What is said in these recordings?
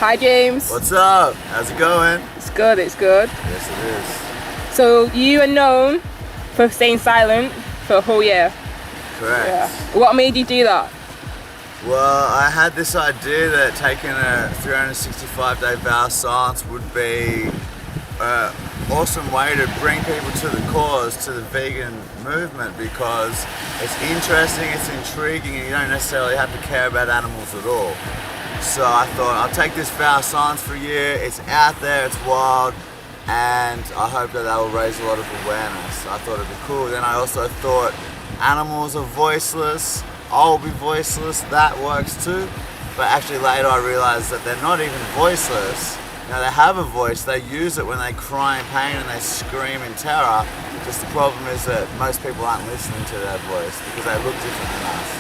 Hi James. What's up? How's it going? It's good, it's good. Yes, it is. So you are known for staying silent for a whole year. Correct. Yeah. What made you do that? Well, I had this idea that taking a 365-day vow of silence would be an awesome way to bring people to the cause, to the vegan movement, because it's interesting, it's intriguing, and you don't necessarily have to care about animals at all. So I thought I'll take this vow of silence for a year. It's out there, it's wild, and I hope that will raise a lot of awareness. I thought it'd be cool. Then I also thought animals are voiceless. I'll be voiceless, that works too. But actually later I realized that they're not even voiceless. You know, they have a voice, they use it when they cry in pain and they scream in terror. Just the problem is that most people aren't listening to that voice because they look different than us.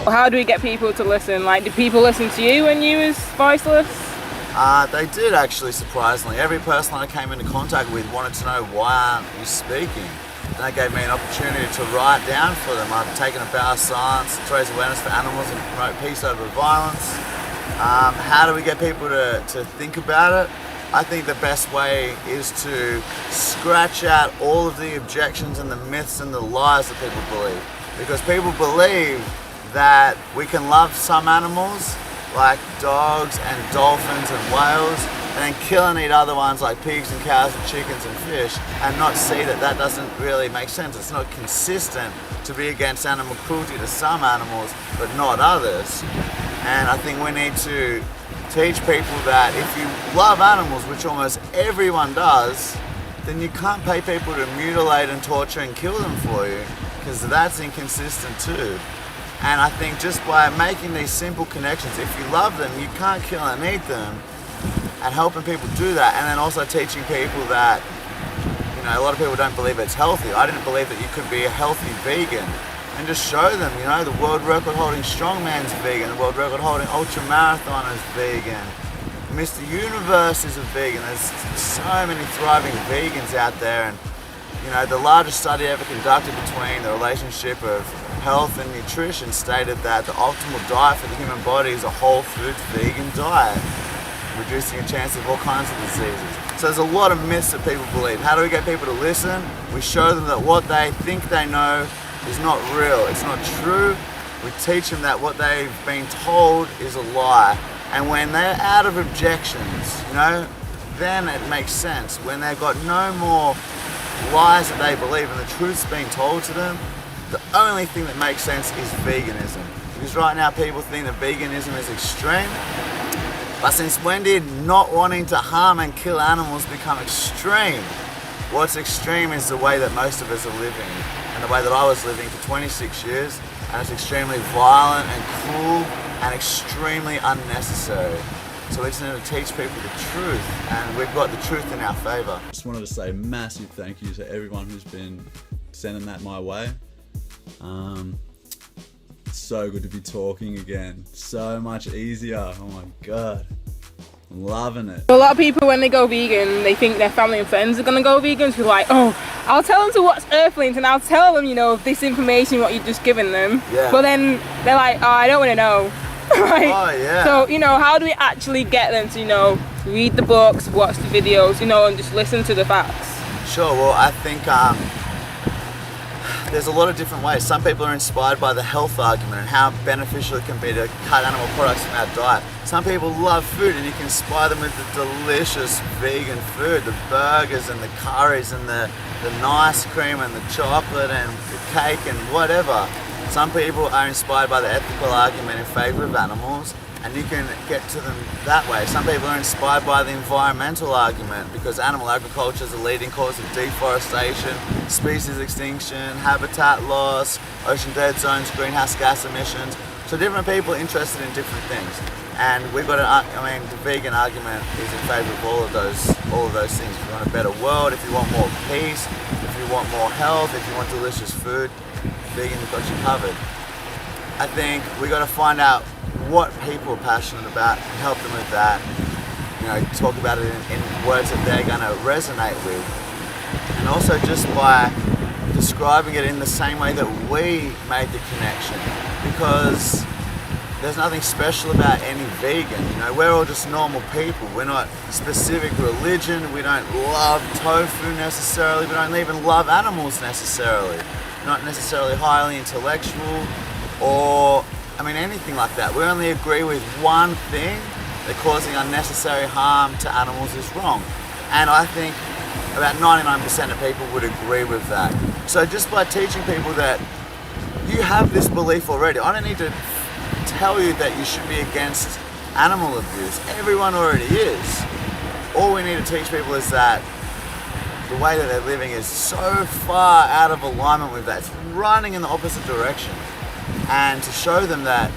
How do we get people to listen? Like, did people listen to you when you was voiceless? They did actually, surprisingly. Every person I came into contact with wanted to know, why aren't you speaking? And that gave me an opportunity to write down for them. I've taken a vow of silence to raise awareness for animals and promote peace over violence. How do we get people to think about it? I think the best way is to scratch out all of the objections and the myths and the lies that people believe. Because people believe that we can love some animals like dogs and dolphins and whales and then kill and eat other ones like pigs and cows and chickens and fish and not see that that doesn't really make sense. It's not consistent to be against animal cruelty to some animals but not others. And I think we need to teach people that if you love animals, which almost everyone does, then you can't pay people to mutilate and torture and kill them for you, because that's inconsistent too. And I think just by making these simple connections, if you love them, you can't kill and eat them, and helping people do that, and then also teaching people that, you know, a lot of people don't believe it's healthy. I didn't believe that you could be a healthy vegan, and just show them, you know, the world record holding strongman's vegan, the world record holding ultra marathoner's vegan, Mr. Universe is a vegan. There's so many thriving vegans out there, and you know, the largest study ever conducted between the relationship of health and nutrition stated that the optimal diet for the human body is a whole foods vegan diet, reducing a chance of all kinds of diseases. So there's a lot of myths that people believe. How do we get people to listen? We show them that what they think they know is not real, it's not true. We teach them that what they've been told is a lie. And when they're out of objections, you know, then it makes sense. When they've got no more lies that they believe and the truth's being told to them, the only thing that makes sense is veganism. Because right now people think that veganism is extreme, but since when did not wanting to harm and kill animals become extreme? What's extreme is the way that most of us are living, and the way that I was living for 26 years, and it's extremely violent and cruel and extremely unnecessary. So we just need to teach people the truth, and we've got the truth in our favour. Just wanted to say a massive thank you to everyone who's been sending that my way. It's so good to be talking again. So much easier. Oh my god. I'm loving it. A lot of people, when they go vegan, they think their family and friends are going to go vegan. So like, oh, I'll tell them to watch Earthlings and I'll tell them, you know, this information, what you've just given them. Yeah. But then they're like, oh, I don't want to know. Right? Oh yeah. So, you know, how do we actually get them to, you know, read the books, watch the videos, you know, and just listen to the facts? Sure, well I think there's a lot of different ways. Some people are inspired by the health argument and how beneficial it can be to cut animal products from our diet. Some people love food and you can inspire them with the delicious vegan food, the burgers and the curries and the nice cream and the chocolate and the cake and whatever. Some people are inspired by the ethical argument in favour of animals, and you can get to them that way. Some people are inspired by the environmental argument because animal agriculture is a leading cause of deforestation, species extinction, habitat loss, ocean dead zones, greenhouse gas emissions. So different people are interested in different things. And we've got the vegan argument is in favour of all of those things. If you want a better world, if you want more peace, if you want more health, if you want delicious food, vegan has got you covered. I think we got to find out what people are passionate about, help them with that. You know, talk about it in words that they're going to resonate with. And also just by describing it in the same way that we made the connection. Because there's nothing special about any vegan. You know, we're all just normal people. We're not specific religion. We don't love tofu necessarily. We don't even love animals necessarily. Not necessarily highly intellectual or, I mean, anything like that. We only agree with one thing, that causing unnecessary harm to animals is wrong. And I think about 99% of people would agree with that. So just by teaching people that you have this belief already, I don't need to tell you that you should be against animal abuse. Everyone already is. All we need to teach people is that the way that they're living is so far out of alignment with that. It's running in the opposite direction. And to show them that,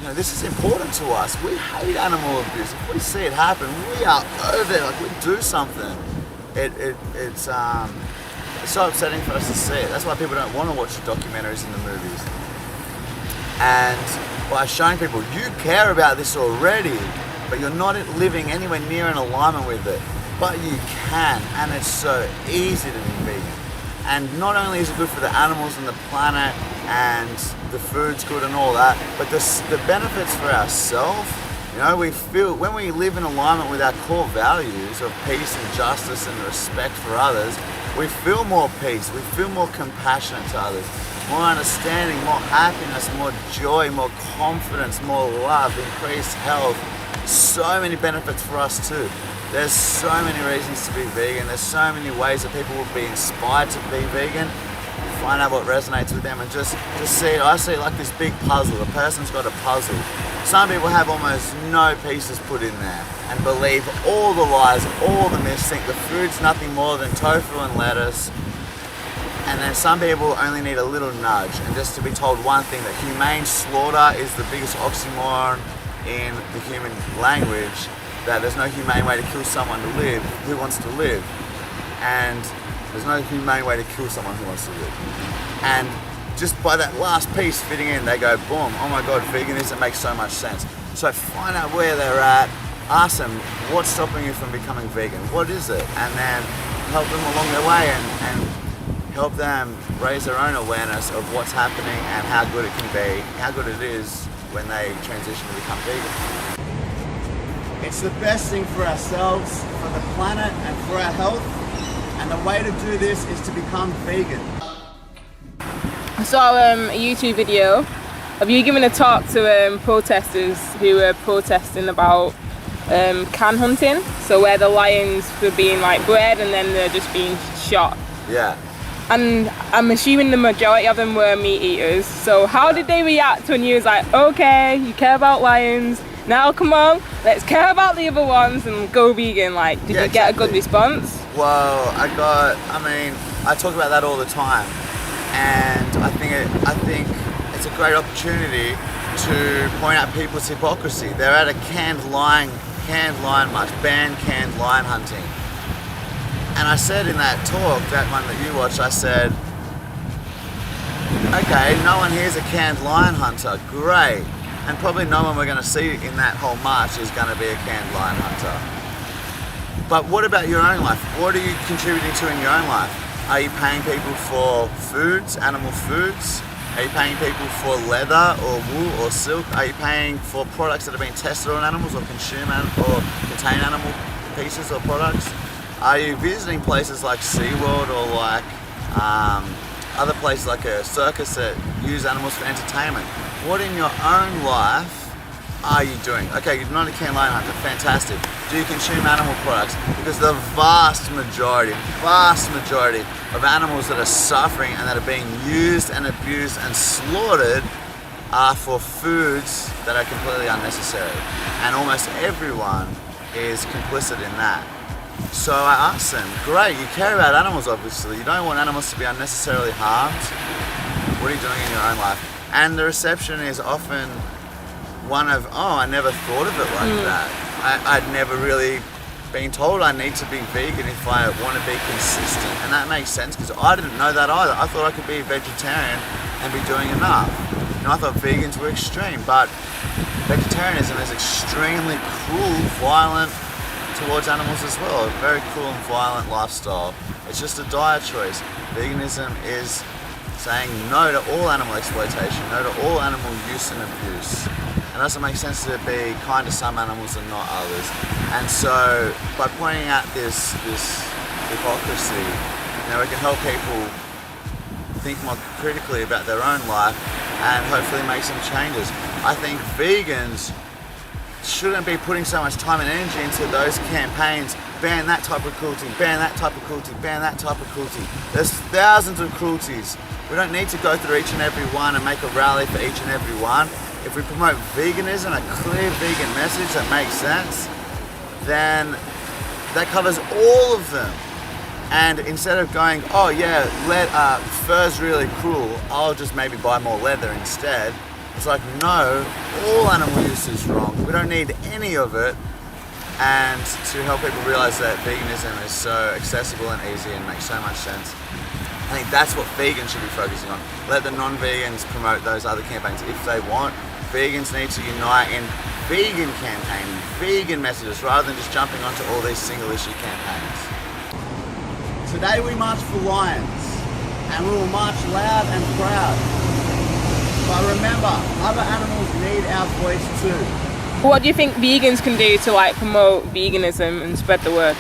you know, this is important to us. We hate animal abuse. If we see it happen, we are over it. Like, we do something. It's so upsetting for us to see it. That's why people don't want to watch the documentaries and the movies. And by showing people, you care about this already, but you're not living anywhere near in alignment with it. But you can, and it's so easy to be vegan. And not only is it good for the animals and the planet, and the food's good and all that, but the benefits for ourselves, you know, we feel, when we live in alignment with our core values of peace and justice and respect for others, we feel more peace, we feel more compassionate to others, more understanding, more happiness, more joy, more confidence, more love, increased health. So many benefits for us too. There's so many reasons to be vegan. There's so many ways that people will be inspired to be vegan. Find out what resonates with them and just see it. I see it like this big puzzle. A person's got a puzzle. Some people have almost no pieces put in there and believe all the lies, all the myths, think the food's nothing more than tofu and lettuce. And then some people only need a little nudge and just to be told one thing, that humane slaughter is the biggest oxymoron in the human language, that there's no humane way to kill someone to live who wants to live. And there's no humane way to kill someone who wants to live. And just by that last piece fitting in, they go, boom, oh my God, veganism makes so much sense. So find out where they're at, ask them, what's stopping you from becoming vegan? What is it? And then help them along their way and help them raise their own awareness of what's happening and how good it can be, how good it is when they transition to become vegan. It's the best thing for ourselves, for the planet, and for our health. And the way to do this is to become vegan. I saw a YouTube video of you giving a talk to protesters who were protesting about can hunting. So where the lions were being like bred and then they're just being shot. Yeah. And I'm assuming the majority of them were meat eaters. So how did they react when you was like, okay, you care about lions, now come on, let's care about the other ones and go vegan? Like, did you get a good response? Well, I talk about that all the time, and I think it's a great opportunity to point out people's hypocrisy. They're at a canned lion march, ban canned lion hunting. And I said in that talk, that one that you watched, I said, okay, no one here's a canned lion hunter, great. And probably no one we're going to see in that whole march is going to be a canned lion hunter. But what about your own life? What are you contributing to in your own life? Are you paying people for foods, animal foods? Are you paying people for leather or wool or silk? Are you paying for products that have been tested on animals or contain animal pieces or products? Are you visiting places like SeaWorld or like other places like a circus that use animals for entertainment? What in your own life are you doing? Okay, you're not a canned lion hunter, fantastic. Do you consume animal products? Because the vast majority of animals that are suffering and that are being used and abused and slaughtered are for foods that are completely unnecessary. And almost everyone is complicit in that. So I asked them, great, you care about animals obviously, you don't want animals to be unnecessarily harmed. What are you doing in your own life? And the reception is often one of, oh, I never thought of it like that. I'd never really been told I need to be vegan if I want to be consistent. And that makes sense because I didn't know that either. I thought I could be a vegetarian and be doing enough. You know, I thought vegans were extreme, but vegetarianism is extremely cruel, violent towards animals as well. A very cruel and violent lifestyle. It's just a diet choice. Veganism is saying no to all animal exploitation, no to all animal use and abuse. It doesn't make sense to be kind to some animals and not others. And so by pointing out this hypocrisy, we can help people think more critically about their own life and hopefully make some changes. I think vegans shouldn't be putting so much time and energy into those campaigns. Ban that type of cruelty, ban that type of cruelty, ban that type of cruelty. There's thousands of cruelties. We don't need to go through each and every one and make a rally for each and every one. If we promote veganism, a clear vegan message that makes sense, then that covers all of them. And instead of going, oh yeah, fur's really cruel, I'll just maybe buy more leather instead. It's like, no, all animal use is wrong. We don't need any of it. And to help people realize that veganism is so accessible and easy and makes so much sense, I think that's what vegans should be focusing on. Let the non-vegans promote those other campaigns if they want. Vegans need to unite in vegan campaigning, vegan messages, rather than just jumping onto all these single issue campaigns. Today we march for lions, and we will march loud and proud. But remember, other animals need our voice too. What do you think vegans can do to promote veganism and spread the word?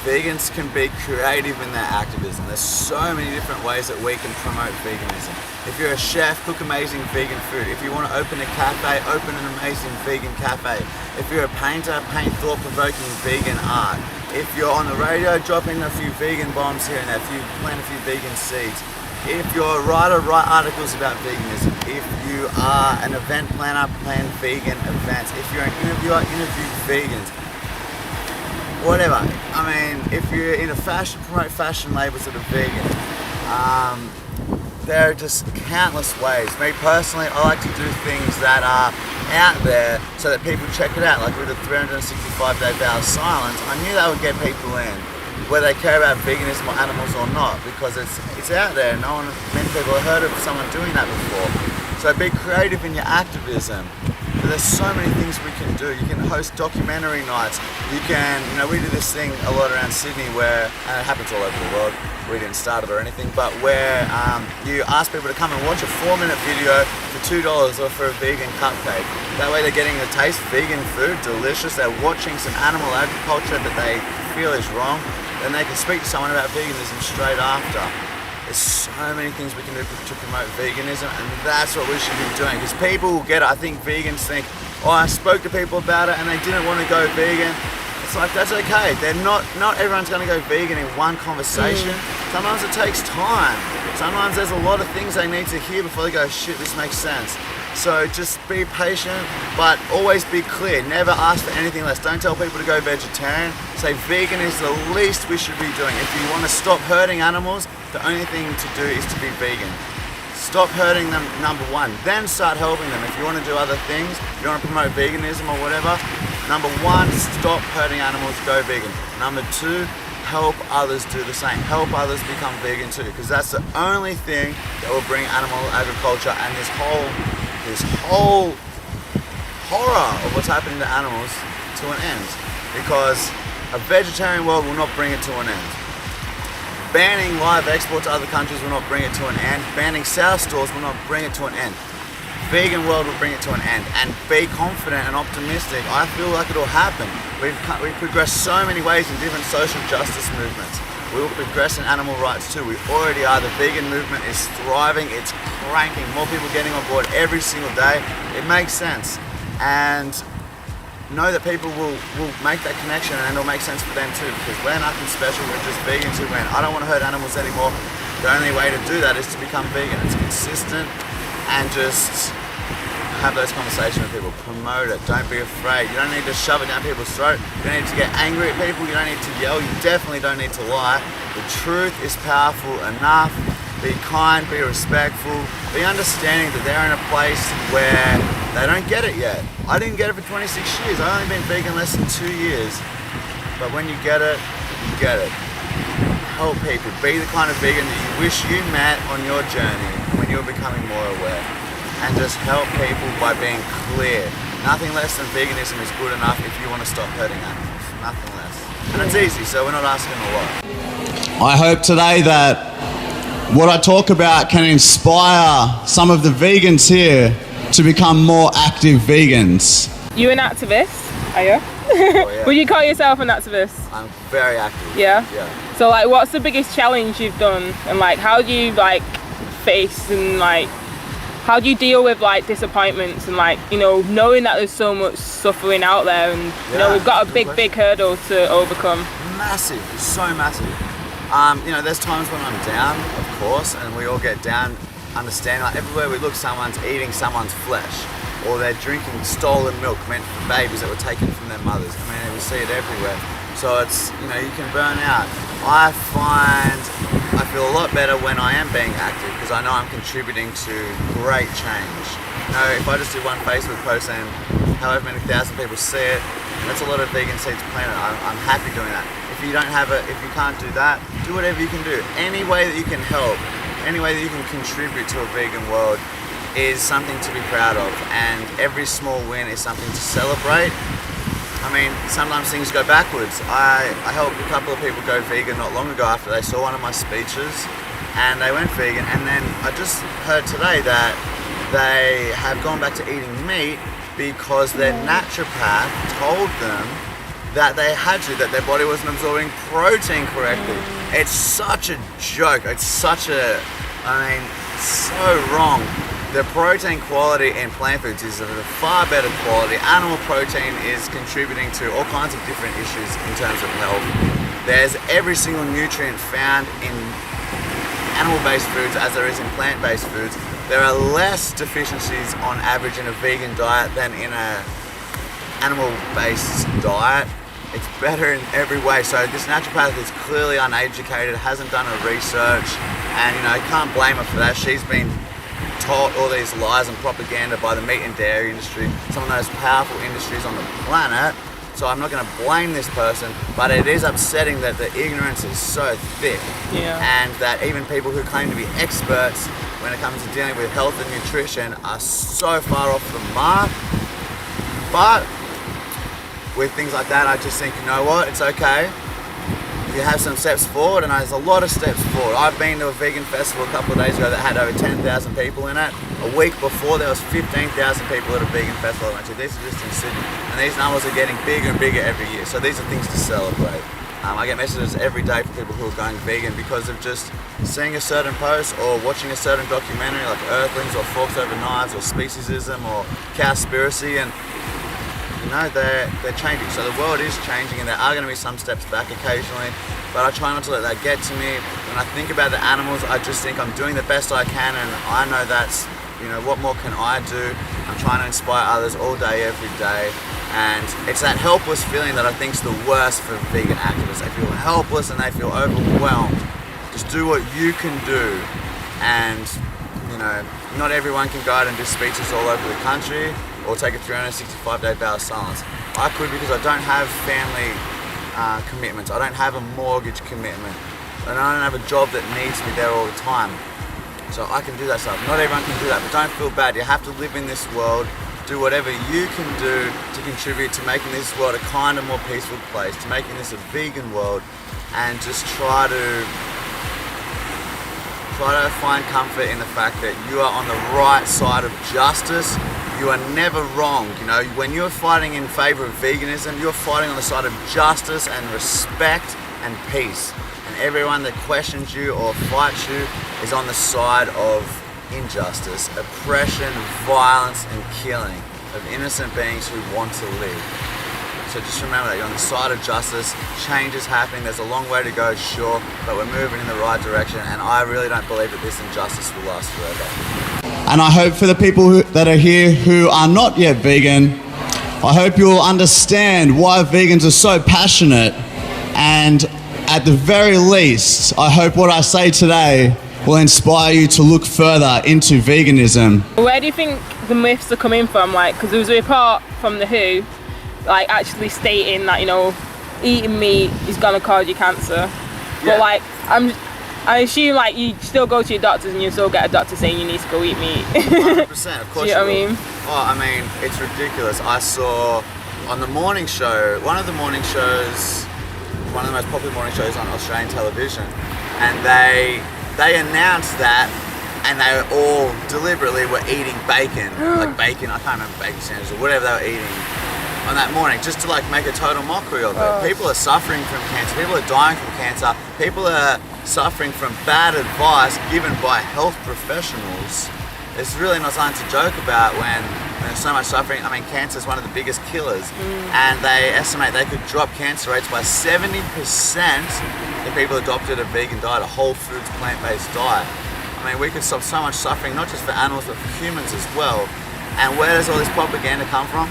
Vegans can be creative in their activism. There's so many different ways that we can promote veganism. If you're a chef, cook amazing vegan food. If you want to open a cafe, open an amazing vegan cafe. If you're a painter, paint thought-provoking vegan art. If you're on the radio, drop in a few vegan bombs here and there, plant a few vegan seeds. If you're a writer, write articles about veganism. If you are an event planner, plan vegan events. If you're an interviewer, interview vegans. Whatever. I mean, if you're into fashion, promote fashion labels that are vegan. There are just countless ways. Me personally, I like to do things that are out there so that people check it out. Like with the 365-day vow of silence, I knew that would get people in, whether they care about veganism or animals or not, because it's out there. Many people have heard of someone doing that before. So be creative in your activism. There's so many things we can do. You can host documentary nights. You can, we do this thing a lot around Sydney where, and it happens all over the world, we didn't start it or anything, but where you ask people to come and watch a 4-minute video for $2 or for a vegan cupcake. That way they're getting a taste of vegan food, delicious. They're watching some animal agriculture that they feel is wrong. Then they can speak to someone about veganism straight after. There's so many things we can do to promote veganism, and that's what we should be doing, because people will get it. I think vegans think, oh, I spoke to people about it and they didn't want to go vegan. It's like, that's okay. Not everyone's going to go vegan in one conversation. Sometimes it takes time. Sometimes there's a lot of things they need to hear before they go, shit, this makes sense. So just be patient, but always be clear. Never ask for anything less. Don't tell people to go vegetarian. Say vegan is the least we should be doing. If you want to stop hurting animals, the only thing to do is to be vegan. Stop hurting them, number one. Then start helping them. If you want to do other things, if you want to promote veganism or whatever, number one, stop hurting animals, go vegan. Number two, help others do the same. Help others become vegan too, because that's the only thing that will bring animal agriculture and this whole horror of what's happening to animals to an end. Because a vegetarian world will not bring it to an end. Banning live export to other countries will not bring it to an end. Banning sow stores will not bring it to an end. Vegan world will bring it to an end. And be confident and optimistic. I feel like it'll happen. We've progressed so many ways in different social justice movements. We will progress in animal rights too. We already are. The vegan movement is thriving. It's cranking. More people getting on board every single day. It makes sense. And know that people will make that connection, and it'll make sense for them too, because we're nothing special. We're just vegans who went, I don't want to hurt animals anymore. The only way to do that is to become vegan. It's consistent, and just have those conversations with people. Promote it. Don't be afraid. You don't need to shove it down people's throat. You don't need to get angry at people. You don't need to yell. You definitely don't need to lie. The truth is powerful enough. Be kind, be respectful, be understanding that they're in a place where they don't get it yet. I didn't get it for 26 years. I've only been vegan less than 2 years. But when you get it, you get it. Help people. Be the kind of vegan that you wish you met on your journey when you're becoming more aware. And just help people by being clear. Nothing less than veganism is good enough if you want to stop hurting animals. Nothing less. And it's easy, so we're not asking a lot. I hope today that what I talk about can inspire some of the vegans here to become more active vegans. You an activist, are you? Oh, yeah. Would you call yourself an activist? I'm very active. Yeah? Yeah. So like what's the biggest challenge you've done, and like how do you like face and like how do you deal with like disappointments and like, you know, knowing that there's so much suffering out there, and you know, we've got a big hurdle to overcome? Massive, so massive. You know, there's times when I'm down, of course, and we all get down, understanding like everywhere we look, someone's eating someone's flesh, or they're drinking stolen milk meant for babies that were taken from their mothers. I mean, we see it everywhere. So it's, you know, you can burn out. I find I feel a lot better when I am being active because I know I'm contributing to great change. You know, if I just do one Facebook post and however many thousand people see it, that's a lot of Vegan Seeds Planet. I'm happy doing that. If you don't have it, if you can't do that, do whatever you can do. Any way that you can help, any way that you can contribute to a vegan world is something to be proud of, and every small win is something to celebrate. I mean, sometimes things go backwards. I helped a couple of people go vegan not long ago after they saw one of my speeches and they went vegan, and then I just heard today that they have gone back to eating meat because their naturopath told them that they had to, that their body wasn't absorbing protein correctly. It's such a joke. It's such a, I mean, so wrong. The protein quality in plant foods is of a far better quality. Animal protein is contributing to all kinds of different issues in terms of health. There's every single nutrient found in animal-based foods as there is in plant-based foods. There are less deficiencies on average in a vegan diet than in a animal-based diet. It's better in every way. So this naturopath is clearly uneducated, hasn't done her research, and you know, you can't blame her for that. She's been taught all these lies and propaganda by the meat and dairy industry, some of the most powerful industries on the planet. So I'm not going to blame this person, but it is upsetting that the ignorance is so thick, and that even people who claim to be experts when it comes to dealing with health and nutrition are so far off the mark. But with things like that, I just think, you know what, it's okay. You have some steps forward, and there's a lot of steps forward. I've been to a vegan festival a couple of days ago that had over 10,000 people in it. A week before, there was 15,000 people at a vegan festival I went to. These are just in Sydney, and these numbers are getting bigger and bigger every year. So these are things to celebrate. I get messages every day from people who are going vegan because of just seeing a certain post or watching a certain documentary like Earthlings or Forks Over Knives or Speciesism or Cowspiracy, and you know, they're changing. So the world is changing, and there are going to be some steps back occasionally, but I try not to let that get to me. When I think about the animals, I just think I'm doing the best I can, and I know that's, you know, what more can I do? I'm trying to inspire others all day, every day, and it's that helpless feeling that I think is the worst for vegan activists. They feel helpless and they feel overwhelmed. Just do what you can do, and you know, not everyone can go out and do speeches all over the country or take a 365-day vow of silence. I could because I don't have family commitments. I don't have a mortgage commitment, and I don't have a job that needs me there all the time. So I can do that stuff. Not everyone can do that, but don't feel bad. You have to live in this world. Do whatever you can do to contribute to making this world a kinder, more peaceful place, to making this a vegan world, and just try to find comfort in the fact that you are on the right side of justice. You are never wrong. You know, when you're fighting in favor of veganism, you're fighting on the side of justice and respect and peace. And everyone that questions you or fights you is on the side of injustice, oppression, violence, and killing of innocent beings who want to live. So just remember that you're on the side of justice. Change is happening. There's a long way to go, sure, but we're moving in the right direction, and I really don't believe that this injustice will last forever. And I hope for the people that are here who are not yet vegan, I hope you'll understand why vegans are so passionate, and at the very least, I hope what I say today will inspire you to look further into veganism. Where do you think the myths are coming from? Like, because there was a report from The Who, like actually stating that, you know, eating meat is gonna cause you cancer. But like, I assume like you still go to your doctors and you still get a doctor saying you need to go eat meat. 100%, of course. Do you know what I will. mean? Oh, I mean, it's ridiculous. I saw on the morning show, one of the most popular morning shows on Australian television, and they announced that, and they all deliberately were eating bacon, like bacon, I can't remember, bacon sandwiches or whatever they were eating on that morning, just to like make a total mockery of it. People are suffering from cancer, people are dying from cancer, people are suffering from bad advice given by health professionals. It's really not something to joke about when there's so much suffering. I mean, cancer is one of the biggest killers, and they estimate they could drop cancer rates by 70% if people adopted a vegan diet, a whole foods, plant-based diet. I mean, we could stop so much suffering, not just for animals, but for humans as well. And where does all this propaganda come from?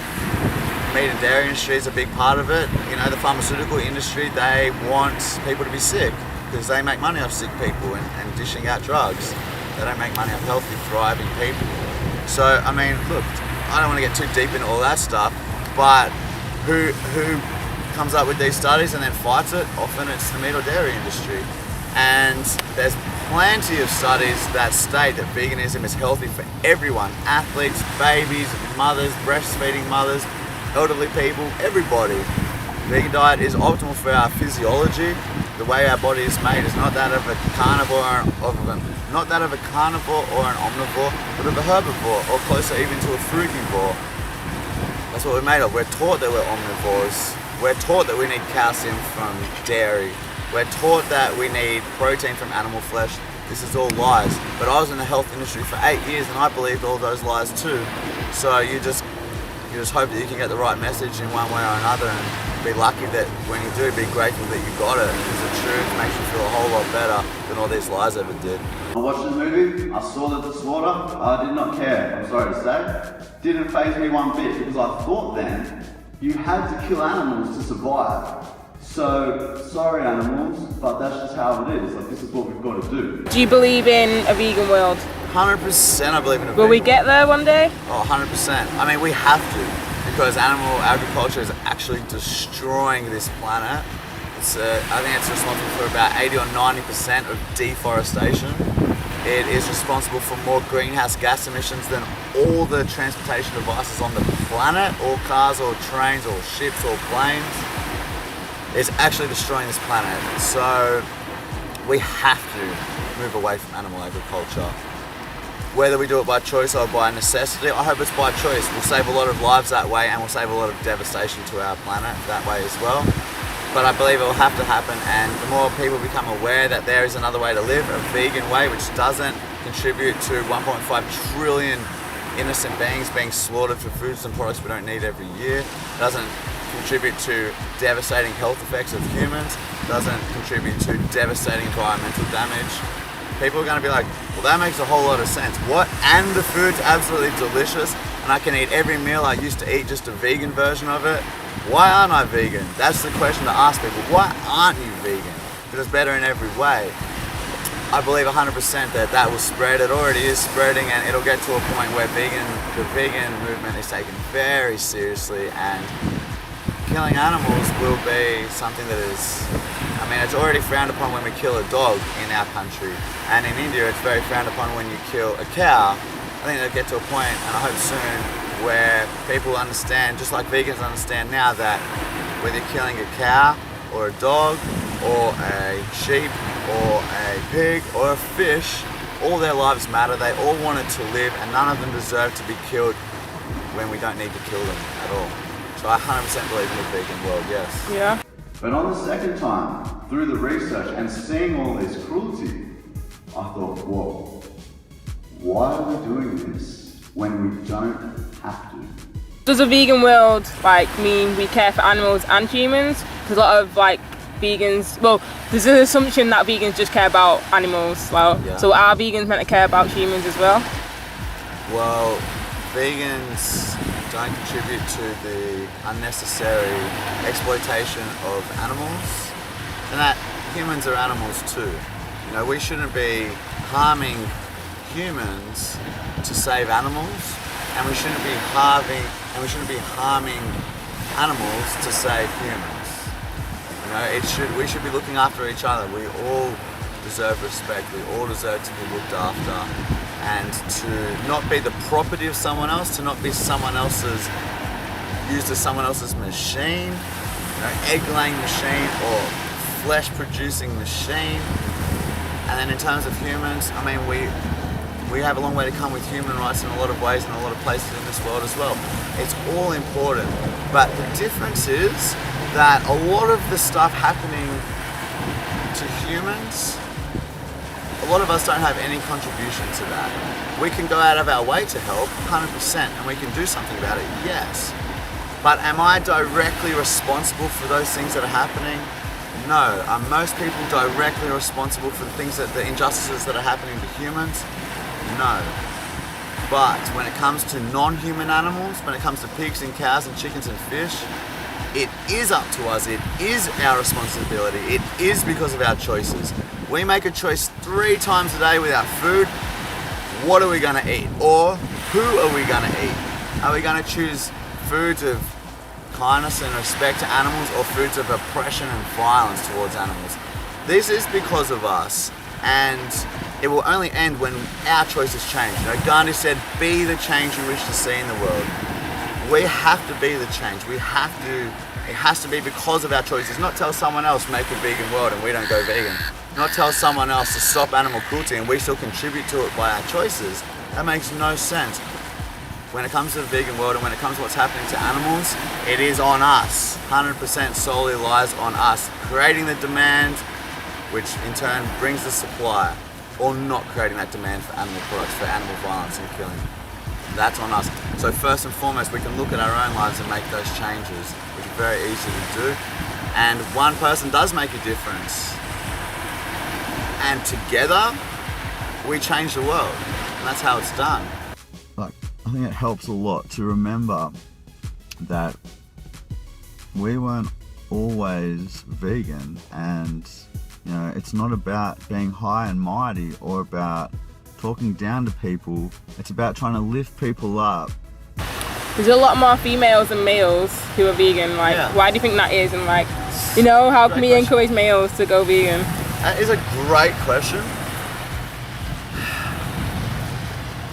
Meat and dairy industry is a big part of it. You know, the pharmaceutical industry, they want people to be sick because they make money off sick people and dishing out drugs. They don't make money off healthy, thriving people. So, I mean, look, I don't want to get too deep into all that stuff, but who comes up with these studies and then fights it? Often it's the meat or dairy industry. And there's plenty of studies that state that veganism is healthy for everyone. Athletes, babies, mothers, breastfeeding mothers, elderly people, everybody. Vegan diet is optimal for our physiology. The way our body is made is not that of a carnivore or an omnivore, but of a herbivore, or closer even to a frugivore. That's what we're made of. We're taught that we're omnivores. We're taught that we need calcium from dairy. We're taught that we need protein from animal flesh. This is all lies. But I was in the health industry for 8 years and I believed all those lies too. So you just hope that you can get the right message in one way or another, and be lucky that when you do, be grateful that you got it. Because the truth makes you feel a whole lot better than all these lies ever did. I watched the movie, I saw the slaughter, I did not care, I'm sorry to say. Didn't faze me one bit because I thought then you had to kill animals to survive. So, sorry animals, but that's just how it is. Like, this is what we've got to do. Do you believe in a vegan world? 100% I believe in a Will we get there one day? Oh, 100%. I mean, we have to, because animal agriculture is actually destroying this planet. I think it's responsible for about 80 or 90% of deforestation. It is responsible for more greenhouse gas emissions than all the transportation devices on the planet, or cars or trains or ships or planes. It's actually destroying this planet. So we have to move away from animal agriculture. Whether we do it by choice or by necessity, I hope it's by choice. We'll save a lot of lives that way, and we'll save a lot of devastation to our planet that way as well. But I believe it will have to happen, and the more people become aware that there is another way to live, a vegan way, which doesn't contribute to 1.5 trillion innocent beings being slaughtered for foods and products we don't need every year, doesn't contribute to devastating health effects of humans, doesn't contribute to devastating environmental damage. People are going to be like, well, that makes a whole lot of sense. What? And the food's absolutely delicious, and I can eat every meal I used to eat, just a vegan version of it. Why aren't I vegan? That's the question to ask people. Why aren't you vegan? Because it's better in every way. I believe 100% that will spread. It already is spreading, and it'll get to a point where the vegan movement is taken very seriously, and killing animals will be something that is, I mean, it's already frowned upon when we kill a dog in our country, and in India it's very frowned upon when you kill a cow. I think they'll get to a point, and I hope soon, where people understand, just like vegans understand now, that whether you're killing a cow or a dog or a sheep or a pig or a fish, all their lives matter. They all wanted to live, and none of them deserve to be killed when we don't need to kill them at all. So I 100% believe in the vegan world, yes. Yeah. But on the second time, through the research and seeing all this cruelty, I thought, whoa, why are we doing this when we don't have to? Does a vegan world mean we care for animals and humans? Because a lot of vegans, well, there's an assumption that vegans just care about animals. Well, yeah. So are vegans meant to care about humans as well? Well, vegans don't contribute to the unnecessary exploitation of animals, and that humans are animals too. You know, we shouldn't be harming humans to save animals, and we shouldn't be harming animals to save humans. You know, we should be looking after each other. We all deserve respect. We all deserve to be looked after, and to not be the property of someone else, to not be someone else's, used as someone else's machine, egg-laying machine or flesh-producing machine. And then in terms of humans, I mean, we have a long way to come with human rights in a lot of ways in a lot of places in this world as well. It's all important, but the difference is that a lot of the stuff happening to humans, a lot of us don't have any contribution to that. We can go out of our way to help, 100%, and we can do something about it, yes. But am I directly responsible for those things that are happening? No. Are most people directly responsible for the injustices that are happening to humans? No. But when it comes to non-human animals, when it comes to pigs and cows and chickens and fish, it is up to us. It is our responsibility. It is because of our choices. We make a choice 3 times a day with our food. What are we going to eat? Or who are we going to eat? Are we going to choose foods of kindness and respect to animals, or foods of oppression and violence towards animals? This is because of us, and it will only end when our choices change. Gandhi said, be the change you wish to see in the world. We have to be the change. It has to be because of our choices, not tell someone else make a vegan world and we don't go vegan. Not tell someone else to stop animal cruelty and we still contribute to it by our choices. That makes no sense. When it comes to the vegan world and when it comes to what's happening to animals, it is on us. 100% solely lies on us. Creating the demand, which in turn brings the supply, or not creating that demand for animal products, for animal violence and killing. That's on us. So first and foremost, we can look at our own lives and make those changes, which is very easy to do. And one person does make a difference. And together, we change the world. And that's how it's done. I think it helps a lot to remember that we weren't always vegan, and it's not about being high and mighty or about talking down to people. It's about trying to lift people up. There's a lot more females than males who are vegan. Why do you think that is? And how can we encourage males to go vegan? That is a great question.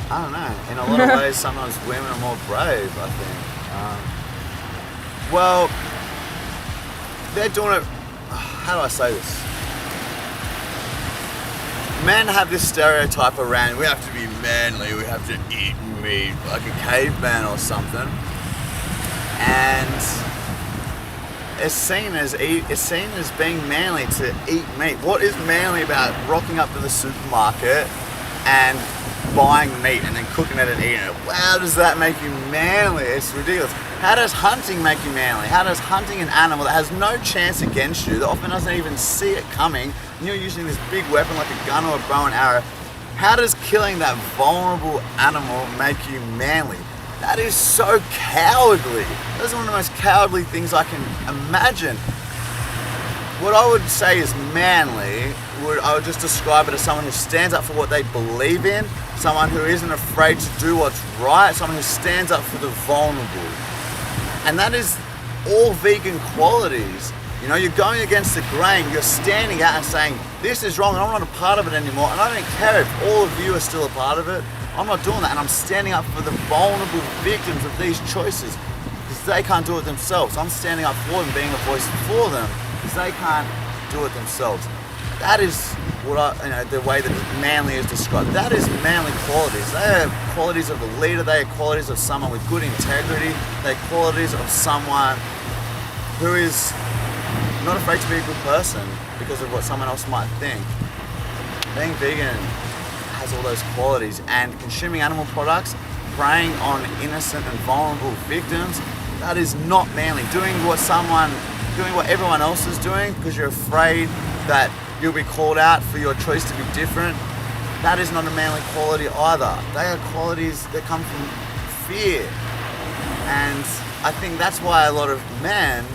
I don't know. In a lot of ways, sometimes women are more brave, I think. Well, they're doing it. How do I say this? Men have this stereotype around, we have to be manly, we have to eat meat like a caveman or something. And it's seen as being manly to eat meat. What is manly about rocking up to the supermarket and buying meat and then cooking it and eating it? How does that make you manly? It's ridiculous. How does hunting make you manly? How does hunting an animal that has no chance against you, that often doesn't even see it coming, and you're using this big weapon like a gun or a bow and arrow, how does killing that vulnerable animal make you manly? That is so cowardly. That's one of the most cowardly things I can imagine. What I would say is manly, I would just describe it as someone who stands up for what they believe in, someone who isn't afraid to do what's right, someone who stands up for the vulnerable. And that is all vegan qualities. You're going against the grain, you're standing out and saying, this is wrong and I'm not a part of it anymore, and I don't care if all of you are still a part of it. I'm not doing that, and I'm standing up for the vulnerable victims of these choices because they can't do it themselves. I'm standing up for them, being a voice for them because they can't do it themselves. That is what the way that manly is described. That is manly qualities. They are qualities of a leader. They are qualities of someone with good integrity. They are qualities of someone who is not afraid to be a good person because of what someone else might think. Being vegan has all those qualities, and consuming animal products, preying on innocent and vulnerable victims, that is not manly. Doing what everyone else is doing because you're afraid that you'll be called out for your choice to be different, that is not a manly quality either. They are qualities that come from fear. And I think that's why a lot of men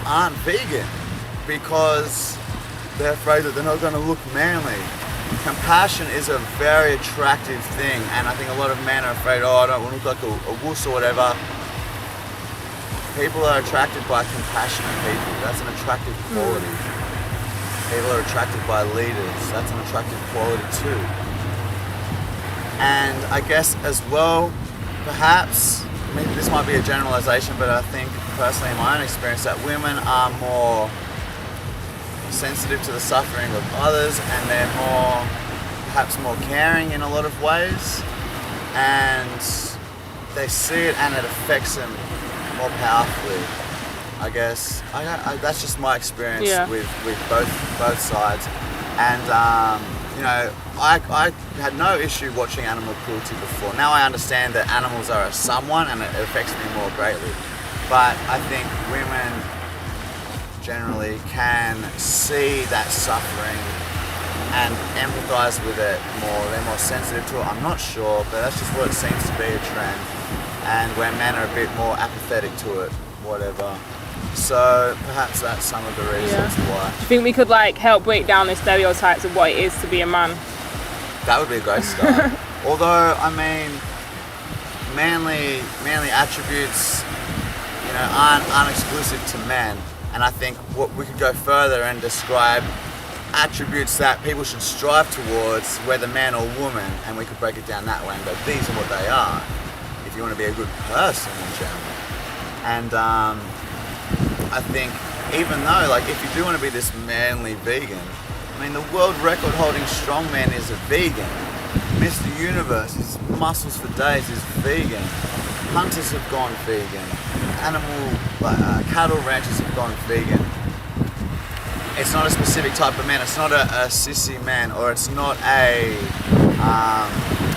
aren't vegan, because they're afraid that they're not going to look manly. Compassion is a very attractive thing, and I think a lot of men are afraid, I don't want to look like a wuss or whatever. People are attracted by compassionate people. That's an attractive quality. People people are attracted by leaders. That's an attractive quality too. And I guess as well, perhaps, I mean, this might be a generalization, but I think personally in my own experience that women are more sensitive to the suffering of others, and they're perhaps more caring in a lot of ways, and they see it and it affects them more powerfully. I guess that's just my experience with both sides, and you know, I had no issue watching animal cruelty before. Now I understand that animals are a someone and it affects me more greatly, but I think women generally can see that suffering and empathise with it more. They're more sensitive to it. I'm not sure, but that's just what it seems to be a trend, and where men are a bit more apathetic to it, whatever. So perhaps that's some of the reasons why. Do you think we could like help break down the stereotypes of what it is to be a man? That would be a great start. Although, I mean, manly attributes, you know, aren't exclusive to men. And I think what we could go further and describe attributes that people should strive towards, whether man or woman, and we could break it down that way and go, these are what they are, if you want to be a good person in general. And I think even though, like, if you do want to be this manly vegan, I mean, the world record holding strongman is a vegan. Mr. Universe, his muscles for days, is vegan. Hunters have gone vegan. Cattle ranchers have gone vegan. It's not a specific type of man. It's not a sissy man, or it's not an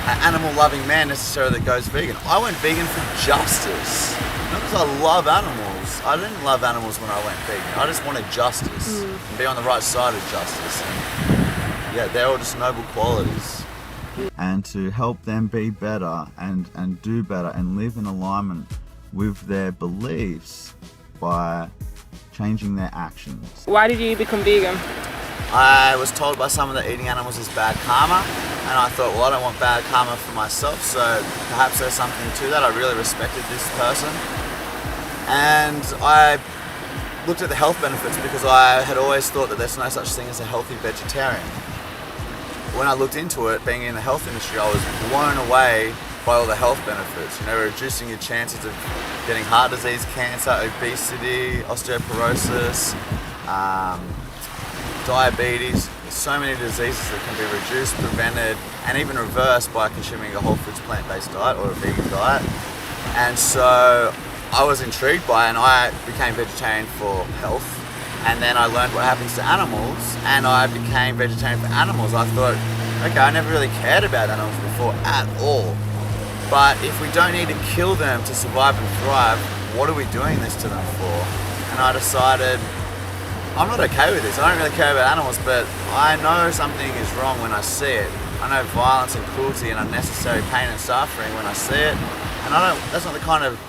animal-loving man necessarily that goes vegan. I went vegan for justice. Not because I love animals. I didn't love animals when I went vegan. I just wanted justice and be on the right side of justice. And yeah, they're all just noble qualities. And to help them be better and do better and live in alignment with their beliefs by changing their actions. Why did you become vegan? I was told by someone that eating animals is bad karma, and I thought, well, I don't want bad karma for myself, so perhaps there's something to that. I really respected this person, and I looked at the health benefits because I had always thought that there's no such thing as a healthy vegetarian. When I looked into it, being in the health industry, I was blown away by all the health benefits. You know, reducing your chances of getting heart disease, cancer, obesity, osteoporosis, diabetes. There's so many diseases that can be reduced, prevented, and even reversed by consuming a whole foods plant-based diet or a vegan diet. And so I was intrigued by it, and I became vegetarian for health. And then I learned what happens to animals, and I became vegetarian for animals. I thought, okay, I never really cared about animals before at all. But if we don't need to kill them to survive and thrive, what are we doing this to them for? And I decided, I'm not okay with this. I don't really care about animals, but I know something is wrong when I see it. I know violence and cruelty and unnecessary pain and suffering when I see it. And that's not the kind of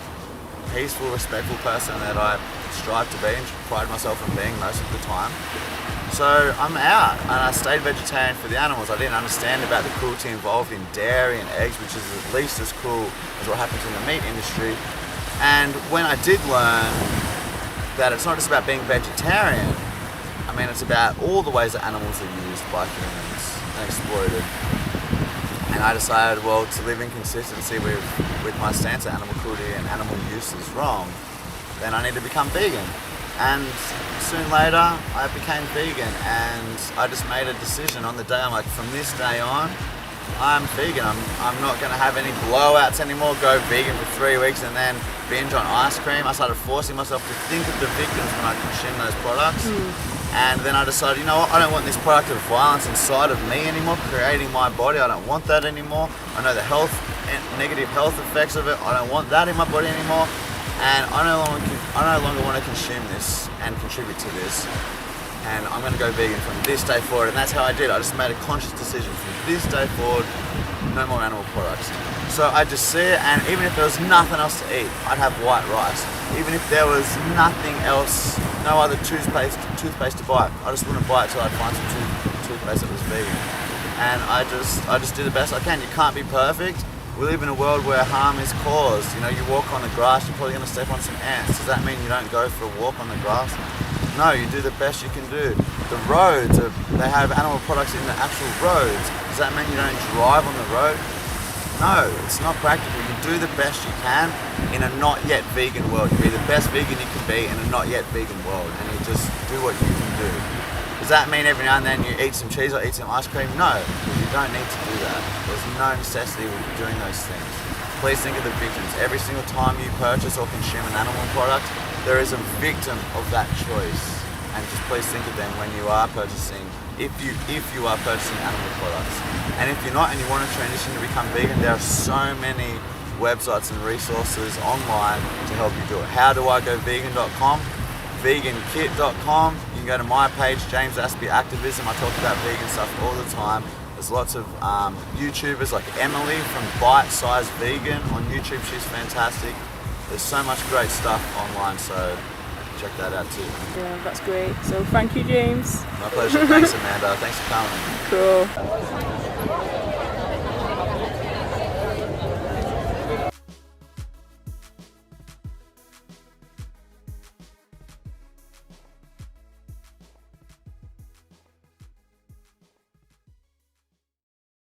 peaceful, respectful person that I strive to be and pride myself on being most of the time. So I'm out, and I stayed vegetarian for the animals. I didn't understand about the cruelty involved in dairy and eggs, which is at least as cruel as what happens in the meat industry. And when I did learn that it's not just about being vegetarian, I mean, it's about all the ways that animals are used by humans and exploited. And I decided, well, to live in consistency with my stance that animal cruelty and animal use is wrong, then I need to become vegan. And soon later, I became vegan, and I just made a decision on the day. I'm like, from this day on, I'm vegan. I'm not going to have any blowouts anymore, go vegan for 3 weeks and then binge on ice cream. I started forcing myself to think of the victims when I consume those products. And then I decided, you know what, I don't want this product of violence inside of me anymore, creating my body. I don't want that anymore. I know the negative health effects of it. I don't want that in my body anymore. And I no longer want to consume this and contribute to this. And I'm going to go vegan from this day forward. And that's how I did. I just made a conscious decision from this day forward, no more animal products. So I just see it, and even if there was nothing else to eat, I'd have white rice. Even if there was nothing else, no other toothpaste to buy, I just wouldn't buy it till I'd find some toothpaste that was vegan. And I just do the best I can. You can't be perfect. We live in a world where harm is caused. You know, you walk on the grass, you're probably going to step on some ants. Does that mean you don't go for a walk on the grass? No, you do the best you can do. the roads, they have animal products in the actual roads. Does that mean you don't drive on the road? No, it's not practical. You do the best you can in a not yet vegan world. You be the best vegan you can be in a not yet vegan world, and you just do what you can do. Does that mean every now and then you eat some cheese or eat some ice cream? No, because you don't need to do that. There's no necessity with doing those things. Please think of the victims. Every single time you purchase or consume an animal product, there is a victim of that choice. And just please think of them when you are purchasing, if you are purchasing animal products. And if you're not and you want to transition to become vegan, there are so many websites and resources online to help you do it. HowDoIGoVegan.com, vegankit.com. You can go to my page, James Aspie Activism. I talk about vegan stuff all the time. There's lots of YouTubers like Emily from Bite Size Vegan on YouTube. She's fantastic. There's so much great stuff online, so check that out too. Yeah, that's great. So thank you, James. My pleasure. Thanks, Amanda. Thanks for coming. Cool.